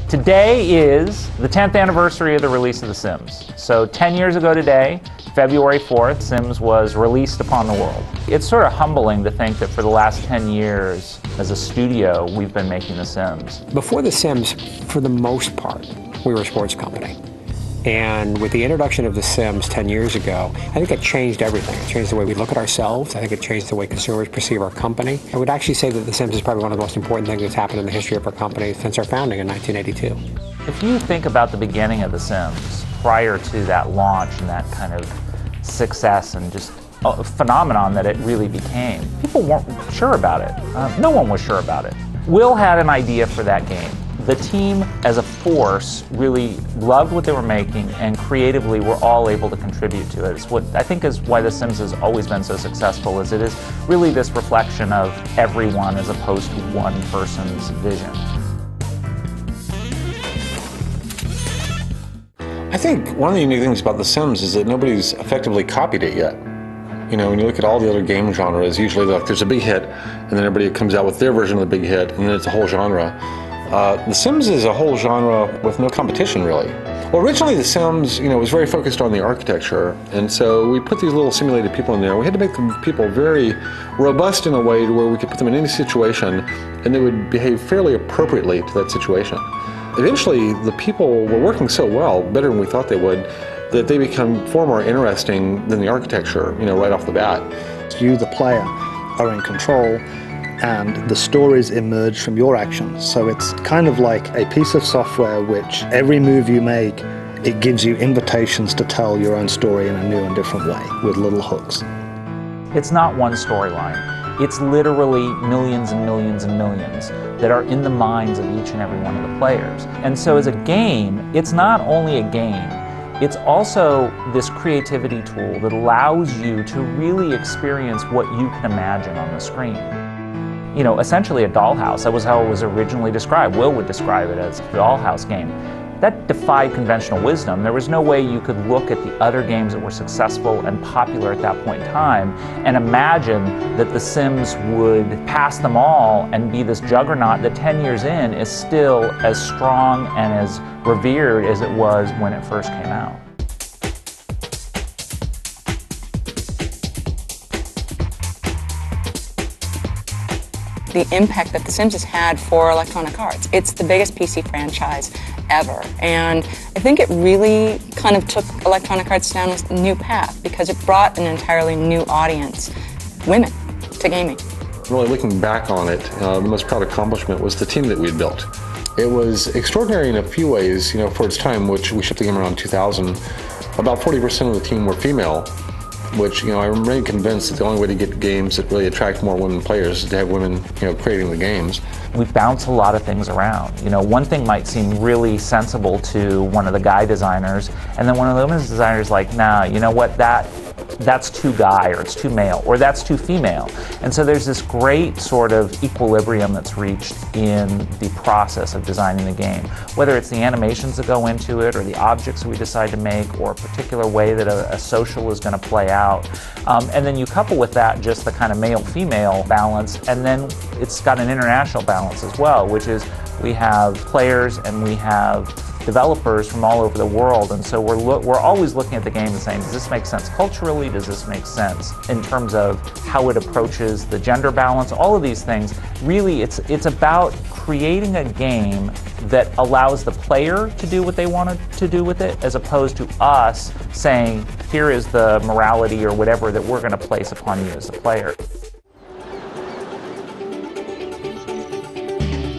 Today is the 10th anniversary of the release of The Sims. So 10 years ago today, February 4th, Sims was released upon the world. It's sort of humbling to think that for the last 10 years, as a studio, we've been making The Sims. Before The Sims, for the most part, we were a sports company. And with the introduction of The Sims 10 years ago, I think it changed everything. It changed the way we look at ourselves. I think it changed the way consumers perceive our company. I would actually say that The Sims is probably one of the most important things that's happened in the history of our company since our founding in 1982. If you think about the beginning of The Sims, prior to that launch and that kind of success and just a phenomenon that it really became, people weren't sure about it. No one was sure about it. Will had an idea for that game. The team as a force really loved what they were making, and creatively were all able to contribute to it. It's what I think is why The Sims has always been so successful, is it is really this reflection of everyone as opposed to one person's vision. I think one of the unique things about The Sims is that nobody's effectively copied it yet. You know, when you look at all the other game genres, usually like there's a big hit, and then everybody comes out with their version of the big hit, and then it's a whole genre. The Sims is a whole genre with no competition, really. Well, originally The Sims, was very focused on the architecture, and so we put these little simulated people in there. We had to make the people very robust in a way to where we could put them in any situation, and they would behave fairly appropriately to that situation. Eventually, the people were working so well, better than we thought they would, that they become far more interesting than the architecture, right off the bat. You, the player, are in control, and the stories emerge from your actions. So it's kind of like a piece of software which every move you make, it gives you invitations to tell your own story in a new and different way with little hooks. It's not one storyline. It's literally millions and millions and millions that are in the minds of each and every one of the players. And so as a game, it's not only a game, it's also this creativity tool that allows you to really experience what you can imagine on the screen. Essentially a dollhouse. That was how it was originally described. Will would describe it as a dollhouse game. That defied conventional wisdom. There was no way you could look at the other games that were successful and popular at that point in time and imagine that The Sims would pass them all and be this juggernaut that 10 years in is still as strong and as revered as it was when it first came out. The impact that The Sims has had for Electronic Arts. It's the biggest PC franchise ever, and I think it really kind of took Electronic Arts down a new path because it brought an entirely new audience, women, to gaming. Really looking back on it, the most proud accomplishment was the team that we had built. It was extraordinary in a few ways, for its time, which we shipped the game around 2000. About 40% of the team were female, which, I remain convinced that the only way to get games that really attract more women players is to have women, creating the games. We bounce a lot of things around. One thing might seem really sensible to one of the guy designers, and then one of the women's designers like, nah, you know what, that's too guy, or it's too male, or that's too female. And so there's this great sort of equilibrium that's reached in the process of designing the game. Whether it's the animations that go into it, or the objects that we decide to make, or a particular way that a social is going to play out. And then you couple with that just the kind of male-female balance, and then it's got an international balance as well, which is we have players and we have developers from all over the world, and so we're always looking at the game and saying, does this make sense culturally? Does this make sense in terms of how it approaches the gender balance? All of these things, really, it's about creating a game that allows the player to do what they wanted to do with it, as opposed to us saying, here is the morality or whatever that we're going to place upon you as a player.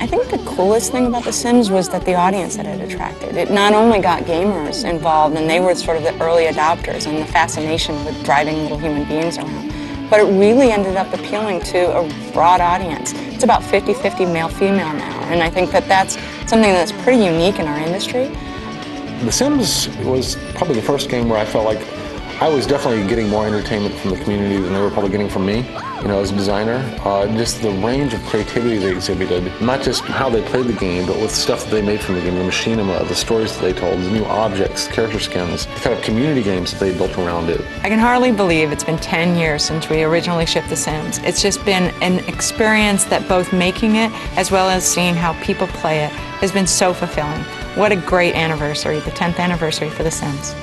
I think the coolest thing about The Sims was that the audience that it attracted. It not only got gamers involved, and they were sort of the early adopters and the fascination with driving little human beings around, but it really ended up appealing to a broad audience. It's about 50-50 male-female now, and I think that that's something that's pretty unique in our industry. The Sims was probably the first game where I felt like I was definitely getting more entertainment from the community than they were probably getting from me, as a designer. Just the range of creativity they exhibited, not just how they played the game, but with stuff that they made from the game, the machinima, the stories that they told, the new objects, character skins, the kind of community games that they built around it. I can hardly believe it's been 10 years since we originally shipped The Sims. It's just been an experience that both making it as well as seeing how people play it has been so fulfilling. What a great anniversary, the 10th anniversary for The Sims.